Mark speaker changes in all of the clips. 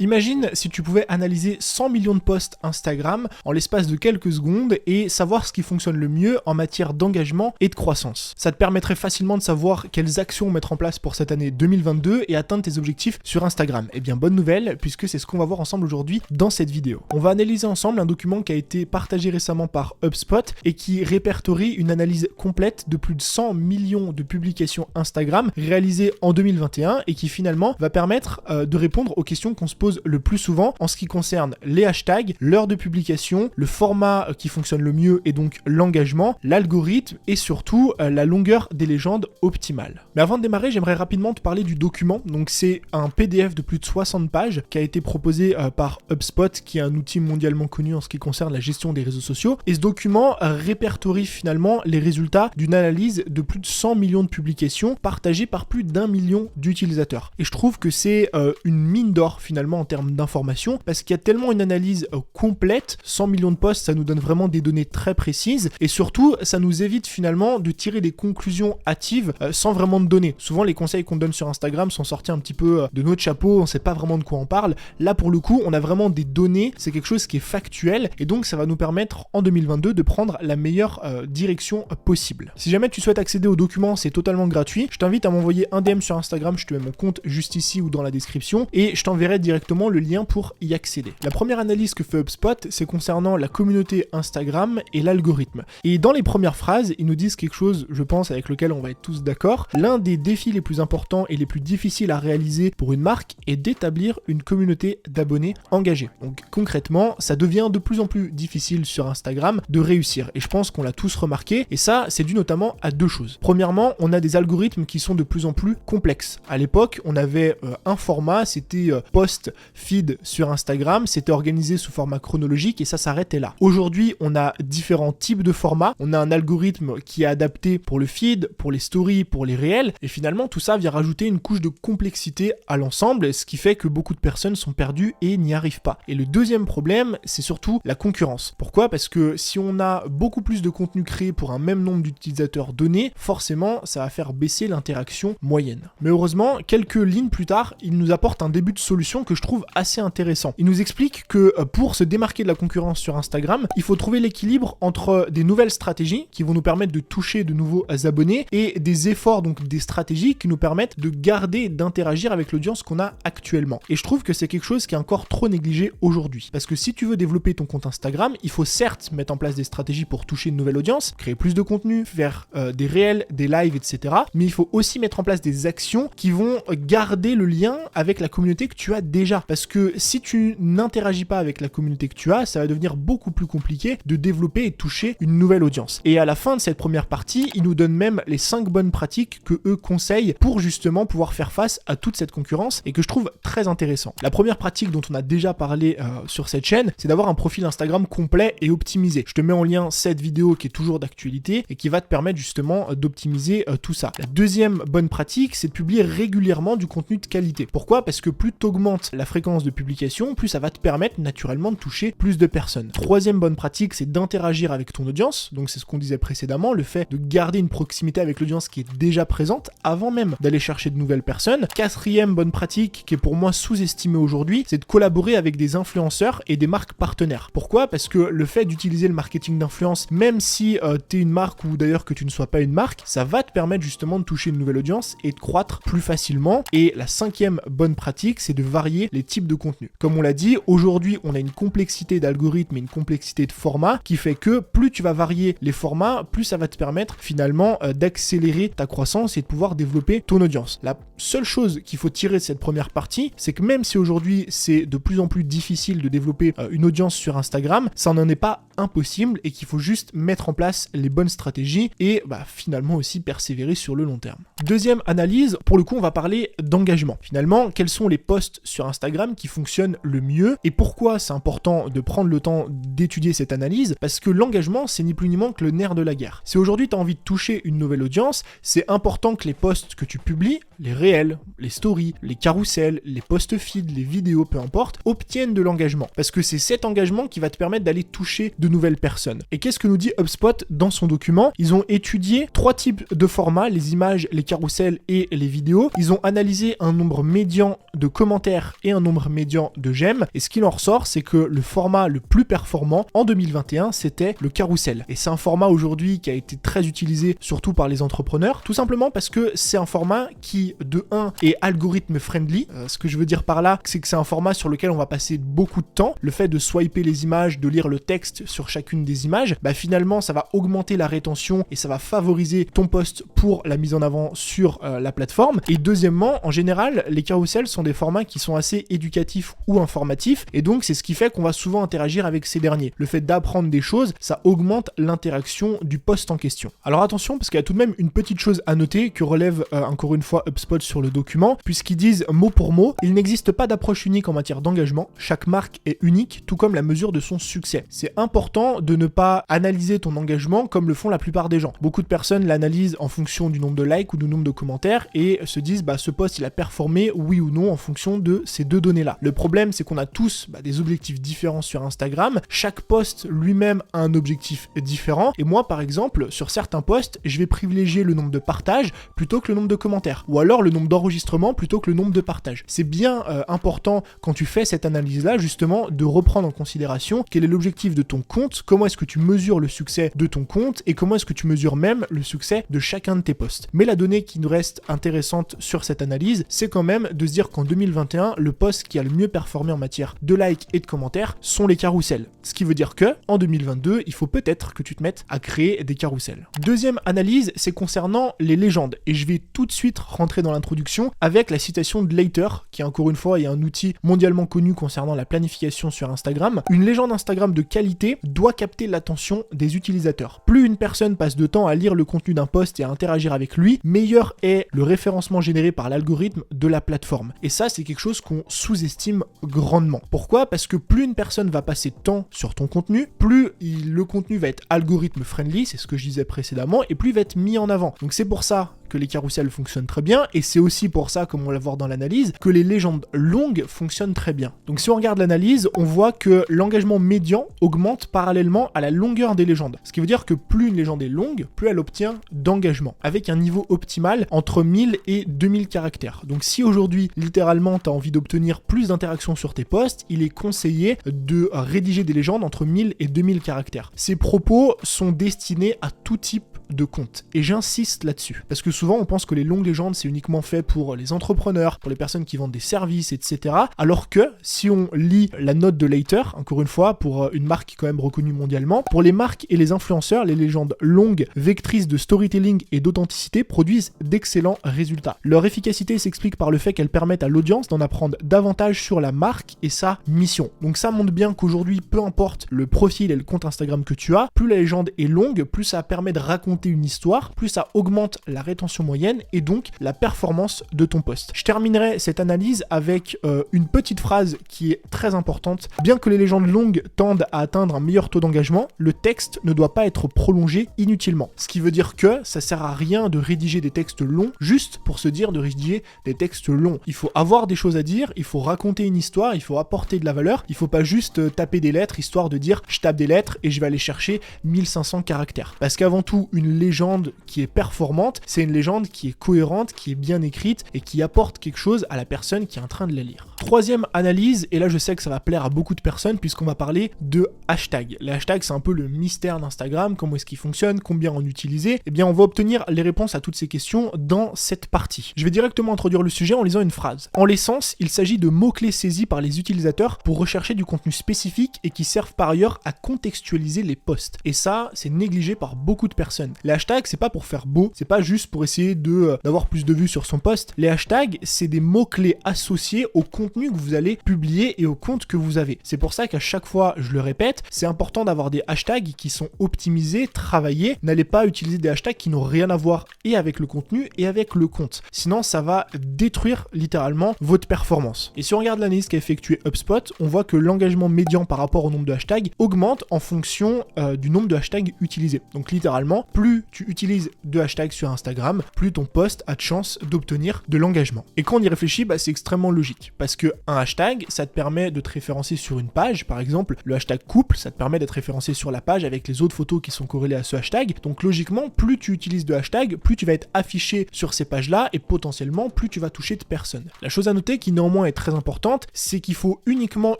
Speaker 1: Imagine si tu pouvais analyser 100 millions de posts Instagram en l'espace de quelques secondes et savoir ce qui fonctionne le mieux en matière d'engagement et de croissance. Ça te permettrait facilement de savoir quelles actions mettre en place pour cette année 2022 et atteindre tes objectifs sur Instagram. Eh bien, bonne nouvelle, puisque c'est ce qu'on va voir ensemble aujourd'hui dans cette vidéo. On va analyser ensemble un document qui a été partagé récemment par HubSpot et qui répertorie une analyse complète de plus de 100 millions de publications Instagram réalisées en 2021 et qui finalement va permettre de répondre aux questions qu'on se pose le plus souvent en ce qui concerne les hashtags, l'heure de publication, le format qui fonctionne le mieux et donc l'engagement, l'algorithme et surtout la longueur des légendes optimales. Mais avant de démarrer, j'aimerais rapidement te parler du document. Donc c'est un PDF de plus de 60 pages qui a été proposé par HubSpot, qui est un outil mondialement connu en ce qui concerne la gestion des réseaux sociaux. Et ce document répertorie finalement les résultats d'une analyse de plus de 100 millions de publications partagées par plus d'1 million d'utilisateurs. Et je trouve que c'est une mine d'or finalement en termes d'informations, parce qu'il y a tellement une analyse complète. 100 millions de posts, ça nous donne vraiment des données très précises, et surtout ça nous évite finalement de tirer des conclusions hâtives sans vraiment de données. Souvent les conseils qu'on donne sur Instagram sont sortis un petit peu de notre chapeau, on sait pas vraiment de quoi on parle. Là pour le coup on a vraiment des données, c'est quelque chose qui est factuel, et donc ça va nous permettre en 2022 de prendre la meilleure direction possible. Si jamais tu souhaites accéder au document, c'est totalement gratuit. Je t'invite à m'envoyer un DM sur Instagram, je te mets mon compte juste ici ou dans la description, et je t'enverrai directement le lien pour y accéder. La première analyse que fait HubSpot, c'est concernant la communauté Instagram et l'algorithme. Et dans les premières phrases, ils nous disent quelque chose, je pense, avec lequel on va être tous d'accord. L'un des défis les plus importants et les plus difficiles à réaliser pour une marque est d'établir une communauté d'abonnés engagés. Donc concrètement, ça devient de plus en plus difficile sur Instagram de réussir. Et je pense qu'on l'a tous remarqué. Et ça, c'est dû notamment à deux choses. Premièrement, on a des algorithmes qui sont de plus en plus complexes. À l'époque, on avait un format, c'était post feed sur Instagram, c'était organisé sous format chronologique et ça s'arrêtait là. Aujourd'hui, on a différents types de formats, on a un algorithme qui est adapté pour le feed, pour les stories, pour les réels, et finalement tout ça vient rajouter une couche de complexité à l'ensemble, ce qui fait que beaucoup de personnes sont perdues et n'y arrivent pas. Et le deuxième problème, c'est surtout la concurrence. Pourquoi ? Parce que si on a beaucoup plus de contenu créé pour un même nombre d'utilisateurs donnés, forcément ça va faire baisser l'interaction moyenne. Mais heureusement, quelques lignes plus tard, il nous apporte un début de solution que je trouve assez intéressant. Il nous explique que pour se démarquer de la concurrence sur Instagram, il faut trouver l'équilibre entre des nouvelles stratégies qui vont nous permettre de toucher de nouveaux abonnés et des efforts, donc des stratégies qui nous permettent de garder et d'interagir avec l'audience qu'on a actuellement. Et je trouve que c'est quelque chose qui est encore trop négligé aujourd'hui. Parce que si tu veux développer ton compte Instagram, il faut certes mettre en place des stratégies pour toucher une nouvelle audience, créer plus de contenu, faire des réels, des lives, etc. Mais il faut aussi mettre en place des actions qui vont garder le lien avec la communauté que tu as déjà. Parce que si tu n'interagis pas avec la communauté que tu as, ça va devenir beaucoup plus compliqué de développer et de toucher une nouvelle audience. Et à la fin de cette première partie, ils nous donnent même les 5 bonnes pratiques que eux conseillent pour justement pouvoir faire face à toute cette concurrence et que je trouve très intéressant. La première pratique dont on a déjà parlé sur cette chaîne, c'est d'avoir un profil Instagram complet et optimisé. Je te mets en lien cette vidéo qui est toujours d'actualité et qui va te permettre justement d'optimiser tout ça. La deuxième bonne pratique, c'est de publier régulièrement du contenu de qualité. Pourquoi ? Parce que plus tu augmentes la fréquence de publication, plus ça va te permettre naturellement de toucher plus de personnes. Troisième bonne pratique, c'est d'interagir avec ton audience. Donc c'est ce qu'on disait précédemment, le fait de garder une proximité avec l'audience qui est déjà présente avant même d'aller chercher de nouvelles personnes. Quatrième bonne pratique, qui est pour moi sous-estimée aujourd'hui, c'est de collaborer avec des influenceurs et des marques partenaires. Pourquoi ? Parce que le fait d'utiliser le marketing d'influence, même si tu es une marque ou d'ailleurs que tu ne sois pas une marque, ça va te permettre justement de toucher une nouvelle audience et de croître plus facilement. Et la cinquième bonne pratique, c'est de varier les types de contenu. Comme on l'a dit, aujourd'hui, on a une complexité d'algorithmes et une complexité de formats qui fait que plus tu vas varier les formats, plus ça va te permettre finalement d'accélérer ta croissance et de pouvoir développer ton audience. La seule chose qu'il faut tirer de cette première partie, c'est que même si aujourd'hui c'est de plus en plus difficile de développer une audience sur Instagram, ça n'en est pas impossible et qu'il faut juste mettre en place les bonnes stratégies et finalement aussi persévérer sur le long terme. Deuxième analyse, pour le coup on va parler d'engagement. Finalement, quels sont les posts sur Instagram qui fonctionnent le mieux et pourquoi c'est important de prendre le temps d'étudier cette analyse? Parce que l'engagement, c'est ni plus ni moins que le nerf de la guerre. Si aujourd'hui tu as envie de toucher une nouvelle audience, c'est important que les posts que tu publies, les réels, les stories, les carousels, les posts feed, les vidéos, peu importe, obtiennent de l'engagement. Parce que c'est cet engagement qui va te permettre d'aller toucher de de nouvelles personnes. Et qu'est-ce que nous dit HubSpot dans son document? Ils ont étudié 3 types de formats, les images, les carousels et les vidéos. Ils ont analysé un nombre médian de commentaires et un nombre médian de j'aime. Et ce qu'il en ressort, c'est que le format le plus performant en 2021, c'était le carrousel. Et c'est un format aujourd'hui qui a été très utilisé, surtout par les entrepreneurs, tout simplement parce que c'est un format qui, de 1, est algorithme friendly. Ce que je veux dire par là, c'est que c'est un format sur lequel on va passer beaucoup de temps. Le fait de swiper les images, de lire le texte sur chacune des images, finalement, ça va augmenter la rétention et ça va favoriser ton post pour la mise en avant sur la plateforme. Et deuxièmement, en général, les carousels sont des formats qui sont assez éducatifs ou informatifs, et donc c'est ce qui fait qu'on va souvent interagir avec ces derniers. Le fait d'apprendre des choses, ça augmente l'interaction du post en question. Alors attention, parce qu'il y a tout de même une petite chose à noter que relève encore une fois HubSpot sur le document, puisqu'ils disent mot pour mot, il n'existe pas d'approche unique en matière d'engagement, chaque marque est unique, tout comme la mesure de son succès. C'est important de ne pas analyser ton engagement comme le font la plupart des gens. Beaucoup de personnes l'analysent en fonction du nombre de likes ou du nombre de commentaires et se disent ce post il a performé oui ou non en fonction de ces deux données là. Le problème c'est qu'on a tous des objectifs différents sur Instagram, chaque post lui-même a un objectif différent et moi par exemple sur certains posts je vais privilégier le nombre de partages plutôt que le nombre de commentaires ou alors le nombre d'enregistrements plutôt que le nombre de partages. C'est bien important quand tu fais cette analyse là justement de reprendre en considération quel est l'objectif de ton compte, comment est-ce que tu mesures le succès de ton compte et comment est-ce que tu mesures même le succès de chacun de tes posts. Mais la donnée qui nous reste intéressante sur cette analyse, c'est quand même de se dire qu'en 2021, le post qui a le mieux performé en matière de likes et de commentaires sont les carousels. Ce qui veut dire que en 2022, il faut peut-être que tu te mettes à créer des carousels. Deuxième analyse, c'est concernant les légendes et je vais tout de suite rentrer dans l'introduction avec la citation de Later, qui encore une fois est un outil mondialement connu concernant la planification sur Instagram. Une légende Instagram de qualité doit capter l'attention des utilisateurs. Plus une personne passe de temps à lire le contenu d'un post et à interagir avec lui, meilleur est le référencement généré par l'algorithme de la plateforme. Et ça, c'est quelque chose qu'on sous-estime grandement. Pourquoi? Parce que plus une personne va passer de temps sur ton contenu, plus le contenu va être algorithme friendly, c'est ce que je disais précédemment, et plus il va être mis en avant. Donc c'est pour ça que les carousels fonctionnent très bien, et c'est aussi pour ça, comme on va voir dans l'analyse, que les légendes longues fonctionnent très bien. Donc si on regarde l'analyse, on voit que l'engagement médian augmente parallèlement à la longueur des légendes. Ce qui veut dire que plus une légende est longue, plus elle obtient d'engagement, avec un niveau optimal entre 1000 et 2000 caractères. Donc si aujourd'hui, littéralement, tu as envie d'obtenir plus d'interactions sur tes posts, il est conseillé de rédiger des légendes entre 1000 et 2000 caractères. Ces propos sont destinés à tout type de compte. Et j'insiste là-dessus. Parce que souvent, on pense que les longues légendes, c'est uniquement fait pour les entrepreneurs, pour les personnes qui vendent des services, etc. Alors que, si on lit la note de Later, encore une fois, pour une marque qui est quand même reconnue mondialement, pour les marques et les influenceurs, les légendes longues, vectrices de storytelling et d'authenticité produisent d'excellents résultats. Leur efficacité s'explique par le fait qu'elles permettent à l'audience d'en apprendre davantage sur la marque et sa mission. Donc ça montre bien qu'aujourd'hui, peu importe le profil et le compte Instagram que tu as, plus la légende est longue, plus ça permet de raconter une histoire, plus ça augmente la rétention moyenne et donc la performance de ton post. Je terminerai cette analyse avec une petite phrase qui est très importante. Bien que les légendes longues tendent à atteindre un meilleur taux d'engagement, le texte ne doit pas être prolongé inutilement. Ce qui veut dire que ça sert à rien de rédiger des textes longs juste pour se dire de rédiger des textes longs. Il faut avoir des choses à dire, il faut raconter une histoire, il faut apporter de la valeur, il faut pas juste taper des lettres histoire de dire je tape des lettres et je vais aller chercher 1500 caractères. Parce qu'avant tout, une légende qui est performante, c'est une légende qui est cohérente, qui est bien écrite et qui apporte quelque chose à la personne qui est en train de la lire. Troisième analyse, et là je sais que ça va plaire à beaucoup de personnes puisqu'on va parler de hashtags. Les hashtags, c'est un peu le mystère d'Instagram, comment est-ce qu'ils fonctionnent, combien en utiliser. Eh bien on va obtenir les réponses à toutes ces questions dans cette partie. Je vais directement introduire le sujet en lisant une phrase. En l'essence, il s'agit de mots-clés saisis par les utilisateurs pour rechercher du contenu spécifique et qui servent par ailleurs à contextualiser les posts. Et ça, c'est négligé par beaucoup de personnes. Les hashtags, c'est pas pour faire beau, c'est pas juste pour essayer d'avoir plus de vues sur son post. Les hashtags, c'est des mots-clés associés au contenu que vous allez publier et au compte que vous avez. C'est pour ça qu'à chaque fois, je le répète, c'est important d'avoir des hashtags qui sont optimisés, travaillés. N'allez pas utiliser des hashtags qui n'ont rien à voir et avec le contenu et avec le compte. Sinon, ça va détruire littéralement votre performance. Et si on regarde l'analyse qu'a effectuée HubSpot, on voit que l'engagement médian par rapport au nombre de hashtags augmente en fonction du nombre de hashtags utilisés. Donc littéralement, plus plus tu utilises de hashtags sur Instagram, plus ton post a de chance d'obtenir de l'engagement. Et quand on y réfléchit, c'est extrêmement logique, parce que un hashtag, ça te permet de te référencer sur une page, par exemple, le hashtag couple, ça te permet d'être référencé sur la page avec les autres photos qui sont corrélées à ce hashtag. Donc logiquement, plus tu utilises de hashtags, plus tu vas être affiché sur ces pages-là et potentiellement plus tu vas toucher de personnes. La chose à noter qui néanmoins est très importante, c'est qu'il faut uniquement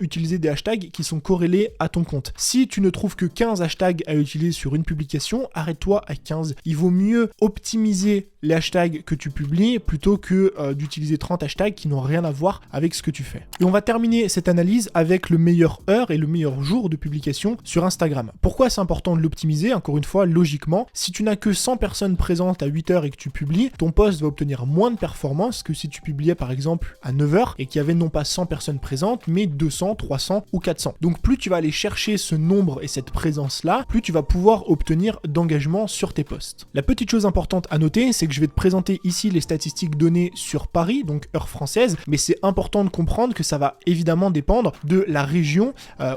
Speaker 1: utiliser des hashtags qui sont corrélés à ton compte. Si tu ne trouves que 15 hashtags à utiliser sur une publication, arrête-toi à 15. Il vaut mieux optimiser les hashtags que tu publies plutôt que d'utiliser 30 hashtags qui n'ont rien à voir avec ce que tu fais. Et on va terminer cette analyse avec le meilleur heure et le meilleur jour de publication sur Instagram. Pourquoi c'est important de l'optimiser? Encore une fois, logiquement, si tu n'as que 100 personnes présentes à 8h et que tu publies, ton post va obtenir moins de performance que si tu publiais par exemple à 9h et qu'il y avait non pas 100 personnes présentes, mais 200, 300 ou 400. Donc plus tu vas aller chercher ce nombre et cette présence-là, plus tu vas pouvoir obtenir d'engagement sur tes posts. La petite chose importante à noter, c'est que je vais te présenter ici les statistiques données sur Paris, donc heure française, mais c'est important de comprendre que ça va évidemment dépendre de la région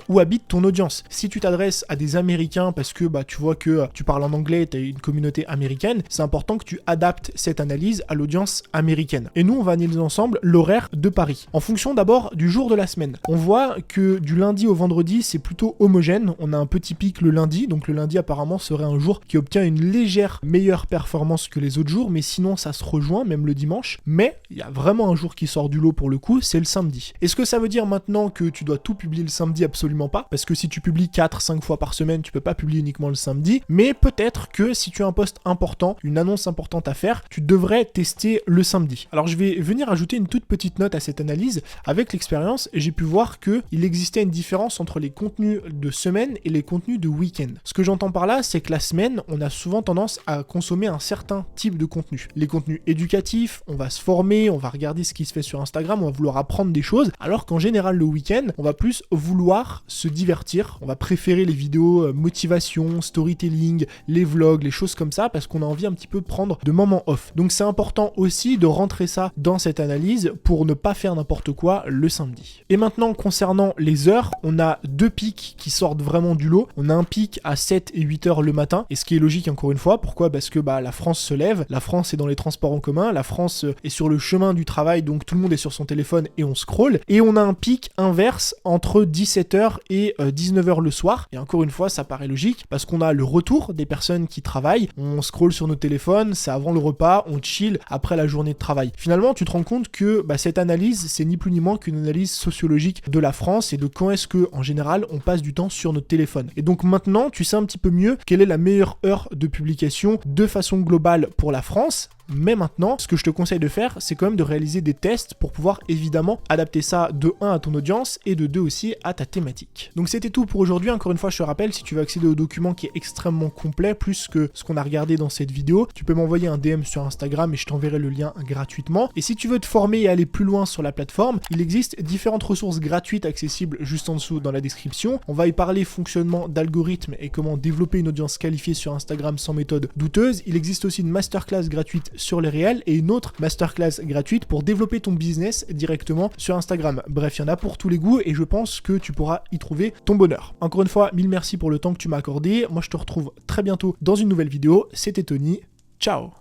Speaker 1: où habite ton audience. Si tu t'adresses à des Américains parce que tu vois que tu parles en anglais, tu as une communauté américaine, c'est important que tu adaptes cette analyse à l'audience américaine. Et nous, on va analyser ensemble l'horaire de Paris. En fonction d'abord du jour de la semaine. On voit que du lundi au vendredi, c'est plutôt homogène. On a un petit pic le lundi, donc le lundi apparemment serait un jour qui obtient une légère meilleure performance que les autres jours, mais sinon ça se rejoint, même le dimanche. Mais il y a vraiment un jour qui sort du lot pour le coup, c'est le samedi. Est-ce que ça veut dire maintenant que tu dois tout publier le samedi? Absolument pas, parce que si tu publies 4-5 fois par semaine, tu peux pas publier uniquement le samedi, mais peut-être que si tu as un post important, une annonce importante à faire, tu devrais tester le samedi. Alors je vais venir ajouter une toute petite note à cette analyse. Avec l'expérience, j'ai pu voir qu'il existait une différence entre les contenus de semaine et les contenus de week-end. Ce que j'entends par là, c'est que la semaine, on a souvent tendance à consommer un certain type de contenu. Les contenus éducatifs, on va se former, on va regarder ce qui se fait sur Instagram, on va vouloir apprendre des choses, alors qu'en général le week-end, on va plus vouloir se divertir, on va préférer les vidéos motivation, storytelling, les vlogs, les choses comme ça, parce qu'on a envie un petit peu de prendre de moments off. Donc c'est important aussi de rentrer ça dans cette analyse pour ne pas faire n'importe quoi le samedi. Et maintenant, concernant les heures, on a deux pics qui sortent vraiment du lot. On a un pic à 7 et 8 heures le matin, et ce qui est logique encore une fois. Pourquoi? Parce que la France se lève, la France est dans les transports en commun, la France est sur le chemin du travail, donc tout le monde est sur son téléphone et on scrolle. Et on a un pic inverse entre 17h et 19h le soir. Et encore une fois, ça paraît logique, parce qu'on a le retour des personnes qui travaillent, on scrolle sur nos téléphones, c'est avant le repas, on chill après la journée de travail. Finalement, tu te rends compte que cette analyse, c'est ni plus ni moins qu'une analyse sociologique de la France et de quand est-ce que, en général, on passe du temps sur notre téléphone. Et donc maintenant, tu sais un petit peu mieux quelle est la meilleure heure de publication de façon globale pour la France. Mais maintenant, ce que je te conseille de faire, c'est quand même de réaliser des tests pour pouvoir évidemment adapter ça de 1 à ton audience et de 2 aussi à ta thématique. Donc c'était tout pour aujourd'hui. Encore une fois, je te rappelle, si tu veux accéder au document qui est extrêmement complet, plus que ce qu'on a regardé dans cette vidéo, tu peux m'envoyer un DM sur Instagram et je t'enverrai le lien gratuitement. Et si tu veux te former et aller plus loin sur la plateforme, il existe différentes ressources gratuites accessibles juste en dessous dans la description. On va y parler fonctionnement d'algorithmes et comment développer une audience qualifiée sur Instagram sans méthode douteuse. Il existe aussi une masterclass gratuite sur les réels et une autre masterclass gratuite pour développer ton business directement sur Instagram. Bref, il y en a pour tous les goûts et je pense que tu pourras y trouver ton bonheur. Encore une fois, mille merci pour le temps que tu m'as accordé. Moi, je te retrouve très bientôt dans une nouvelle vidéo. C'était Tony. Ciao!